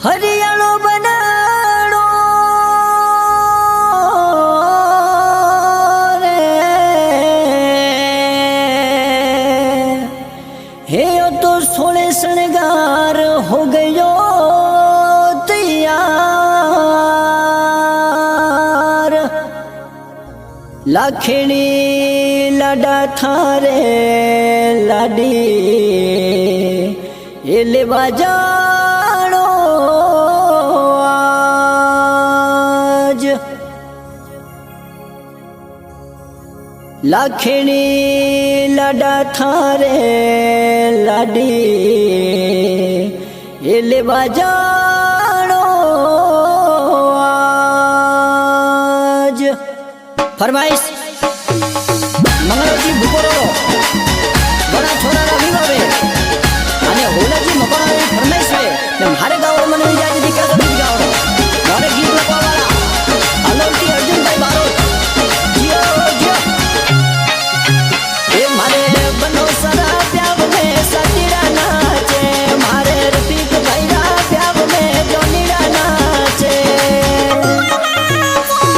હરિયાળો બનાડો રે હે તો સોળે શણગાર હો ગયો તૈયાર લાખણી લાડા થારે લાડી એ લેવા જાણો આજ લાખણી લાડા થારે લાડી એ લેવા જાણો આજ ફરમાઈશ મંગળજી ભૂપોરો ઘણા છોરાના વિવાવે અને હોલાજી મકવાણાની ફરમાઈશ છે ને મારે ગાવો મને વિજાજી દીકરા તો ગીત ગાવો મારે ગીત લખવાવાળા અલોલથી અર્જુનભાઈ બારોટ જીઓ જીઓ એ મારે બનો સરા પ્યાવ મે સતીડા નાચે મારે રફીક ભાઈરા પ્યાવ મે જોનીડા નાચે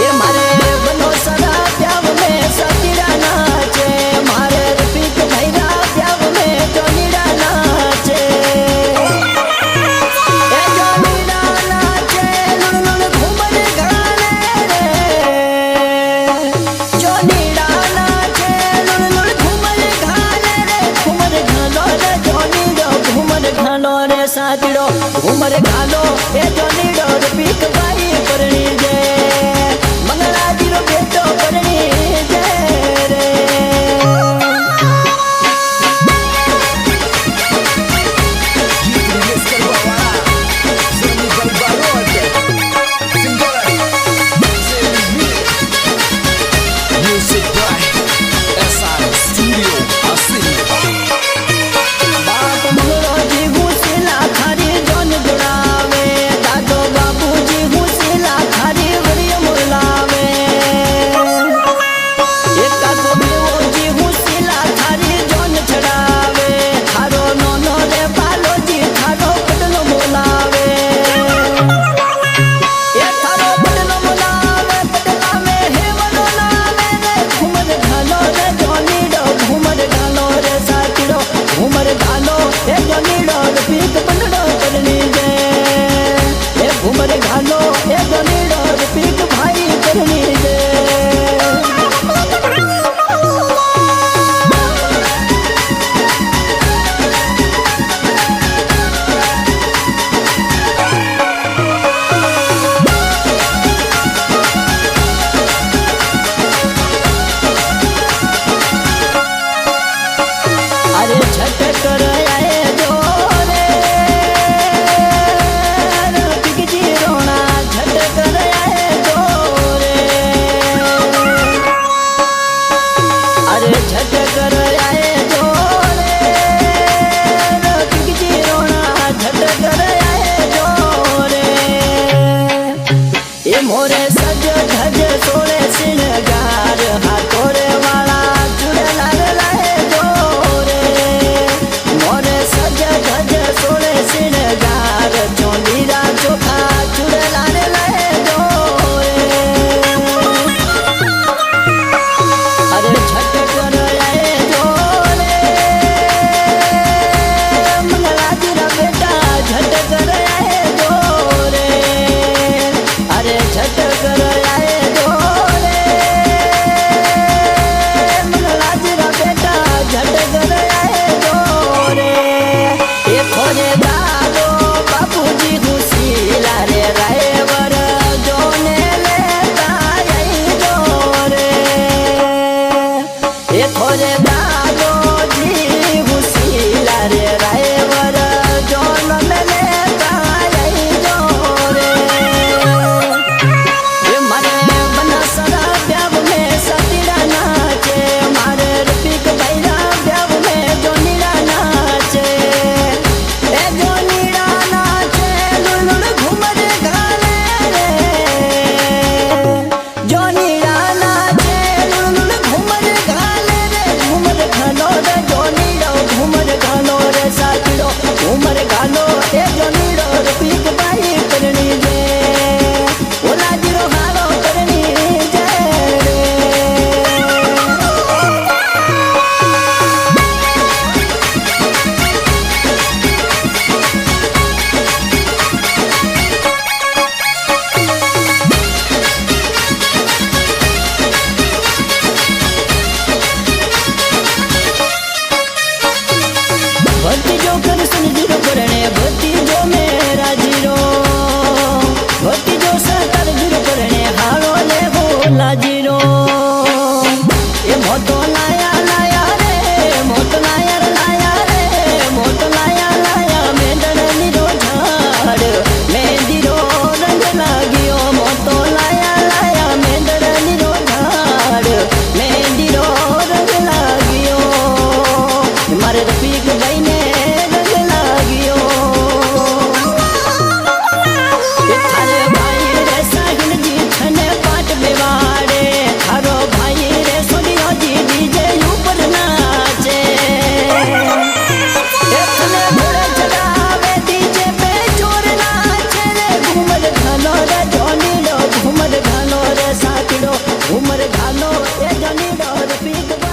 એ મારે બનો સરા પ્યાવ મે સતીડા નાચે મારે રફીક ભાઈરા પ્યાવ મે જોનીડા નાચે એ જોનીડા નાચે લુણ લુણ ઘુમર ગાને રે જોનીડા નાચે લુણ લુણ ઘુમર ગાને રે ઘુમર ઘાલો રે જોનીડો ઘુમર ઘાલો રે સાતીડો ઘુમર ઘાલો એ જોનીડો રફીક ભાઈ પરણી જે મંગળાજીનો બેટો પરણી જે રે બાપ મંગળોજી ઘૂસેલા ખારી જોન જોડાવે દાદો બાબુજી ઘૂસેલા ખારી વરિય મોલાવે એકાદો બેવોજી ઘૂસેલા ખારી જોન ચડાવે થારો નોનો રે બાલોજી થારો બદલો બોલાવે એ થારો બદલો બોલાવે બદલાવે હે વનો નામે રે ઘુમર ઘાલો રે જોનીડો ઘુમર ઘાલો રે સાતીડો ઘુમર ઘાલો એ જોનીડો રફીક બંડડો પરણી જે એ ઘુમર ઘાલો એ જોનીડો રફીક ભાઈ પરણી જે अरे छठ कर आए जो रे रफीक जी रोना छठ कर आए जो रे अरे छठ कर आए जो रे रफीक जी रोना छठ कर आए जो रे ए मोरे सज धज सोले सिंगार हाथों रे वाला चुड़ला लाए जो रे मोरे सज धज सोले सिंगार चोलीरा चोखा चुड़ला लाए जो रे अरे छठ कर आए जो रे मंगलाजी रा बेटा झट कर आए जो रे अरे छठ कर आए जो घालो ए जनी डर पीक